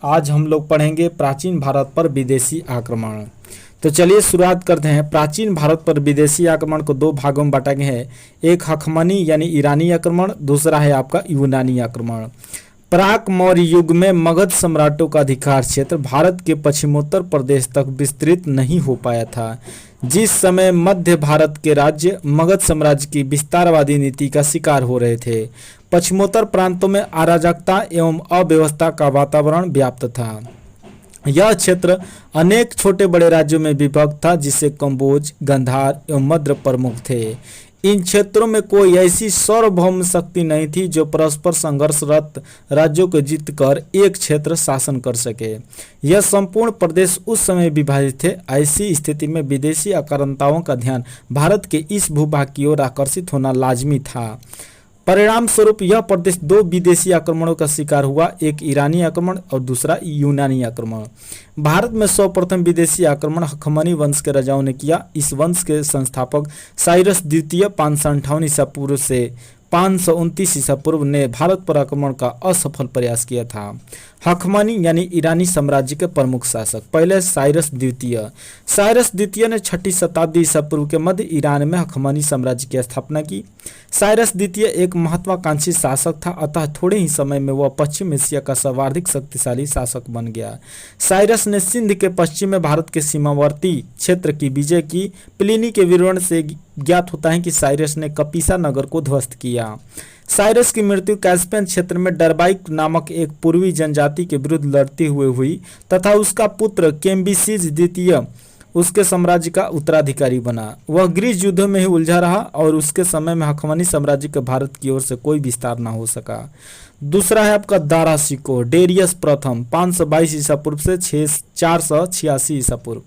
आज हम लोग पढ़ेंगे प्राचीन भारत पर विदेशी आक्रमण। तो चलिए शुरुआत करते हैं। प्राचीन भारत पर विदेशी आक्रमण को दो भागों में बांटा गया है। एक हखमनी यानी ईरानी आक्रमण, दूसरा है आपका यूनानी आक्रमण। प्राक मौर्य युग में मगध सम्राटों का अधिकार क्षेत्र भारत के पश्चिमोत्तर प्रदेश तक विस्तृत नहीं हो पाया था। जिस समय मध्य भारत के राज्य मगध साम्राज्य की विस्तारवादी नीति का शिकार हो रहे थे, पश्चिमोत्तर प्रांतों में अराजकता एवं अव्यवस्था का वातावरण व्याप्त था। यह क्षेत्र अनेक छोटे बड़े राज्यों में विभक्त था, जिससे कंबोज, गंधार एवं मद्र प्रमुख थे। इन क्षेत्रों में कोई ऐसी सार्वभौम शक्ति नहीं थी जो परस्पर संघर्षरत राज्यों को जीतकर एक क्षेत्र शासन कर सके। यह संपूर्ण प्रदेश उस समय विभाजित थे। ऐसी स्थिति में विदेशी आक्रांताओं का ध्यान भारत के इस भूभाग की ओर आकर्षित होना लाजमी था। परिणाम स्वरूप यह प्रदेश दो विदेशी आक्रमणों का शिकार हुआ, एक ईरानी आक्रमण और दूसरा यूनानी आक्रमण। भारत में सर्वप्रथम विदेशी आक्रमण हखमनी वंश के राजाओं ने किया। इस वंश के संस्थापक साइरस द्वितीय 558 ईसा पूर्व से 529 ईसा पूर्व ने भारत पर आक्रमण का असफल प्रयास किया था। हखमनी यानी ईरानी साम्राज्य के प्रमुख शासक पहले साइरस द्वितीय ने 6ठी शताब्दी ईसा पूर्व के मध्य ईरान में हखमनी साम्राज्य की स्थापना की। साइरस द्वितीय एक महत्वाकांक्षी शासक था, अतः थोड़े ही समय में वह पश्चिम एशिया का सर्वाधिक शक्तिशाली शासक बन गया। साइरस ने सिंध के पश्चिम में भारत के सीमावर्ती क्षेत्र की विजय की। प्लिनी के विवरण से ज्ञात होता है कि साइरस ने कपिसा नगर को ध्वस्त किया। साइरस की मृत्यु कैस्पियन क्षेत्र में डरबाइक नामक एक पूर्वी जनजाति के विरुद्ध लड़ते हुए हुई तथा उसका पुत्र कैम्बिसीज द्वितीय उसके साम्राज्य का उत्तराधिकारी बना। वह ग्रीस युद्धों में ही उलझा रहा और उसके समय में हखमनी साम्राज्य के भारत की ओर से कोई विस्तार न हो सका। दूसरा है आपका दारा शिकोह डेरियस प्रथम 522 ईसा पूर्व से 486 ईसा पूर्व।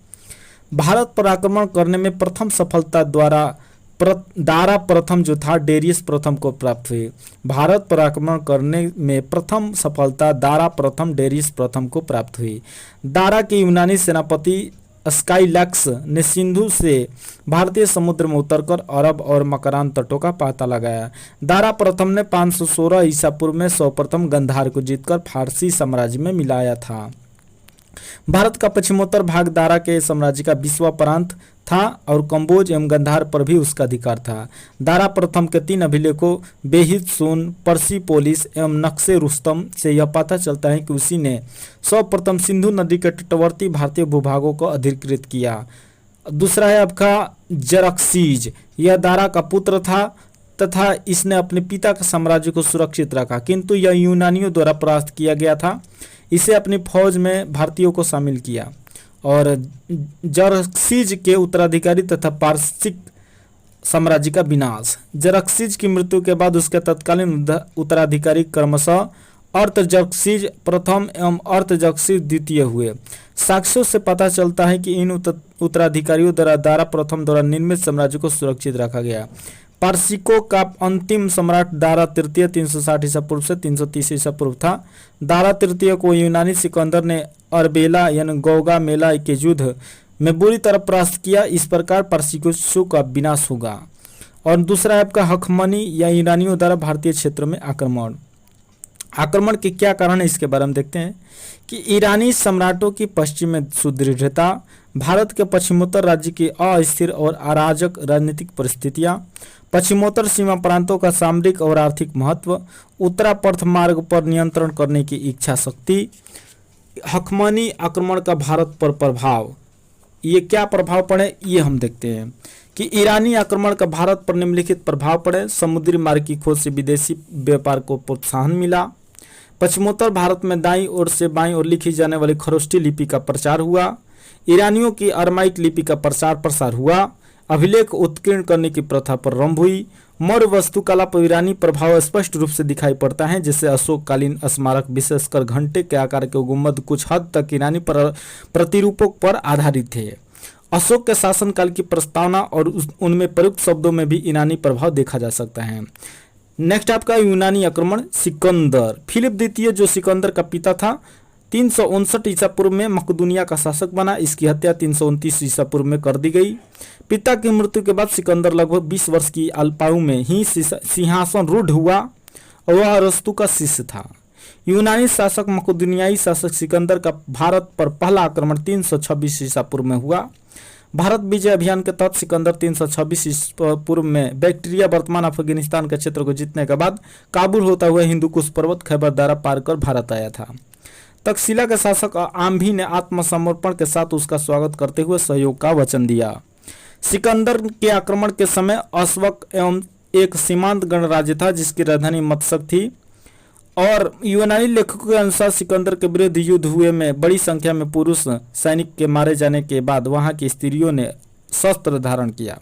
भारत पर आक्रमण करने में प्रथम सफलता दारा प्रथम जो था डेरियस प्रथम को प्राप्त हुई। भारत पर आक्रमण करने में प्रथम सफलता दारा प्रथम डेरियस प्रथम को प्राप्त हुई। दारा के यूनानी सेनापति स्काइलैक्स ने सिंधु से भारतीय समुद्र में उतरकर अरब और मकरान तटों का पता लगाया। दारा प्रथम ने 516 ईसा पूर्व में सर्वप्रथम गंधार को जीतकर फारसी साम्राज्य में मिलाया था। भारत का पश्चिमोत्तर भाग दारा के साम्राज्य का 20वां प्रांत था और कंबोज एवं गंधार पर भी उसका अधिकार था। दारा प्रथम के 3 अभिलेखों बेहित सून, पर्सिपोलिस एवं नक्शे रुस्तम से यह पता चलता है कि उसी ने सर्वप्रथम सिंधु नदी के तटवर्ती भारतीय भूभागों को अधिकृत किया। दूसरा है आपका जरक्सीज। यह दारा का पुत्र था तथा इसने अपने पिता के साम्राज्य को सुरक्षित रखा, किंतु यह यूनानियों द्वारा परास्त किया गया था। इसे अपनी फौज में भारतीयों को शामिल किया और जरक्सीज के उत्तराधिकारी तथा पारसिक साम्राज्य का विनाश। जरक्सीज की मृत्यु के बाद उसके तत्कालीन उत्तराधिकारी क्रमशः अर्तजर्क्सीज प्रथम एवं अर्तजर्क्सीज द्वितीय हुए। साक्ष्यों से पता चलता है कि इन उत्तराधिकारियों द्वारा दारा प्रथम द्वारा निर्मित साम्राज्य को सुरक्षित रखा गया। पारसिकों का अंतिम सम्राट दारा तृतीय 360 ईसा पूर्व से 330 ईसा पूर्व था। दारा तृतीय को यूनानी सिकंदर ने अरबेला यानी गौगा मेला के युद्ध में बुरी तरह परास्त किया। इस प्रकार पारसिकों का विनाश होगा। और दूसरा है आपका हखमनी या ईरानियों द्वारा भारतीय क्षेत्रों में आक्रमण के क्या कारण है, इसके बारे में देखते हैं कि ईरानी सम्राटों की पश्चिम में सुदृढ़ता, भारत के पश्चिमोत्तर राज्य की अस्थिर और अराजक राजनीतिक परिस्थितियां, पश्चिमोत्तर सीमा प्रांतों का सामरिक और आर्थिक महत्व, उत्तरापथ मार्ग पर नियंत्रण करने की इच्छा शक्ति। हखमनी आक्रमण का भारत पर प्रभाव, ये क्या प्रभाव पड़े ये हम देखते हैं कि ईरानी आक्रमण का भारत पर निम्नलिखित प्रभाव पड़े। समुद्री मार्ग की खोज से विदेशी व्यापार को प्रोत्साहन मिला। पश्चिमोत्तर भारत में दाईं ओर से बाईं ओर लिखी जाने वाली खरोष्टी लिपि का प्रचार हुआ। ईरानियों की अरमाइक लिपि का प्रचार प्रसार हुआ। अभिलेख उत्कीर्ण करने की प्रथा प्रारंभ हुई। मौर्य वास्तुकला पर ईरानी प्रभाव स्पष्ट रूप से दिखाई पड़ता है, जैसे अशोककालीन स्मारक विशेषकर घंटे के आकार के गुंबद कुछ हद तक ईरानी प्रतिरूपों पर आधारित थे। अशोक के शासनकाल की प्रस्तावना और उनमें प्रयुक्त शब्दों में भी ईरानी प्रभाव देखा जा सकता है। नेक्स्ट आपका यूनानी आक्रमण। सिकंदर फिलिप द्वितीय जो सिकंदर का पिता था 359 ईसा पूर्व में मकदूनिया का शासक बना। इसकी हत्या 329 ईसा पूर्व में कर दी गई। पिता की मृत्यु के बाद सिकंदर लगभग 20 वर्ष की अल्पायु में ही सिंहासन रूढ़ हुआ और वह अरस्तु का शिष्य था। यूनानी शासक मकदूनियाई शासक सिकंदर का भारत पर पहला आक्रमण 326 ईसा पूर्व में हुआ। भारत विजय अभियान के तहत सिकंदर 326 ईसा पूर्व में बैक्टीरिया वर्तमान अफगानिस्तान के क्षेत्र को जीतने के बाद काबुल होता हुआ हिंदुकुश पर्वत खैबर दारा पार कर भारत आया था। तक्षशिला के शासक आम्भी ने आत्मसमर्पण के साथ उसका स्वागत करते हुए सहयोग का वचन दिया। सिकंदर के आक्रमण के समय अश्वक एवं एक सीमांत गणराज्य था जिसकी राजधानी मत्सक थी, और यूनानी लेखकों के अनुसार सिकंदर के विरुद्ध युद्ध हुए में बड़ी संख्या में पुरुष सैनिक के मारे जाने के बाद वहां की स्त्रियों ने शस्त्र धारण किया।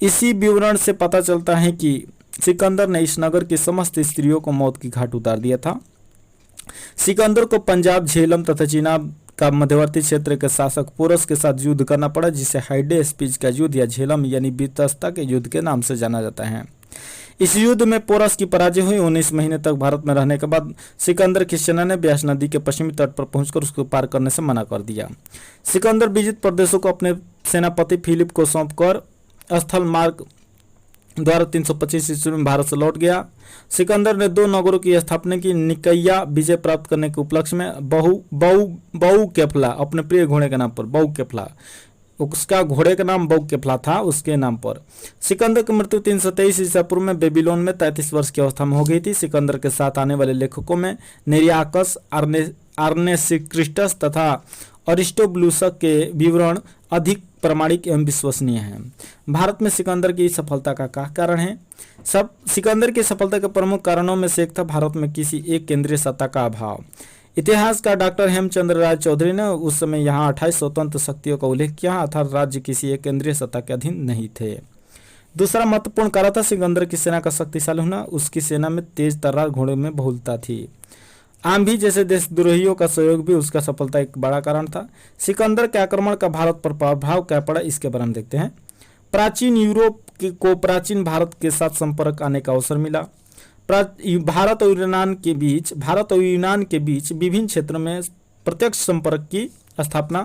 इसी विवरण से पता चलता है कि सिकंदर ने इस नगर की समस्त स्त्रियों को मौत की घाट उतार दिया था। सिकंदर को पंजाब, झेलम तथा चिनाब का मध्यवर्ती क्षेत्र के शासक पोरस के साथ युद्ध करना पड़ा, जिसे हाइडे स्पीच का युद्ध या झेलम यानी वितस्ता के युद्ध के नाम से जाना जाता है। इस युद्ध में पोरस की पराजय हुई। 19 महीने तक भारत में रहने के बाद सिकंदर की सेना ने ब्यास नदी के पश्चिमी तट पर पहुंचकर उसको पार करने से मना कर दिया। सिकंदर विजित प्रदेशों को अपने सेनापति फिलिप को सौंपकर स्थल मार्ग द्वारा 325 ईस्वी में भारत से लौट गया। सिकंदर ने 2 नगरों की स्थापना की। निकैया विजय प्राप्त करने के उपलक्ष्य में बहु केफला, अपने प्रिय घोड़े के नाम पर बहु केफला, उसका घोड़े का नाम बहु केफला था, उसके नाम पर। सिकंदर की मृत्यु 323 ईसा पूर्व में बेबीलोन में 33 वर्ष की अवस्था में हो गई थी। सिकंदर के साथ आने वाले लेखकों में नेरियाकस, आर्नेसिक्रिस्टस तथा अरिस्टोबुलस के विवरण अधिक प्रामाणिक एवं विश्वसनीय हैं। भारत में सिकंदर की सफलता का क्या कारण है? सिकंदर की सफलता के प्रमुख कारणों में से एक था भारत में किसी एक केंद्रीय सत्ता का अभाव। इतिहास का डॉक्टर हेमचंद्र राय चौधरी ने उस समय यहाँ 28 स्वतंत्र शक्तियों का उल्लेख किया, अर्थात राज्य किसी एक केंद्रीय सत्ता के अधीन नहीं थे। दूसरा महत्वपूर्ण कारण था सिकंदर की सेना का शक्तिशाली होना। उसकी सेना में तेज तर्रार घोड़े में बहुलता थी। आम्भी जैसे देशद्रोहियों का सहयोग भी उसका सफलता एक बड़ा कारण था। सिकंदर के आक्रमण का भारत पर प्रभाव क्या पड़ा, इसके बारे में देखते हैं। प्राचीन यूरोप को प्राचीन भारत के साथ संपर्क आने का अवसर मिला। भारत और यूनान के बीच विभिन्न क्षेत्रों में प्रत्यक्ष संपर्क की स्थापना।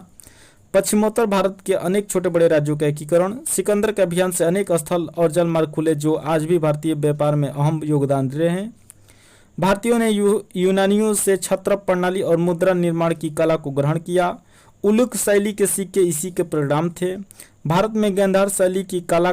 पश्चिमोत्तर भारत के अनेक छोटे बड़े राज्यों का एकीकरण। सिकंदर के अभियान से अनेक स्थल और जलमार्ग खुले जो आज भी भारतीय व्यापार में अहम योगदान दे रहे हैं। भारतीयों ने यूनानियों से छत्र प्रणाली और मुद्रा निर्माण की कला को ग्रहण किया। उलुक शैली के सिक्के इसी के परिणाम थे। भारत में गांधार शैली की कला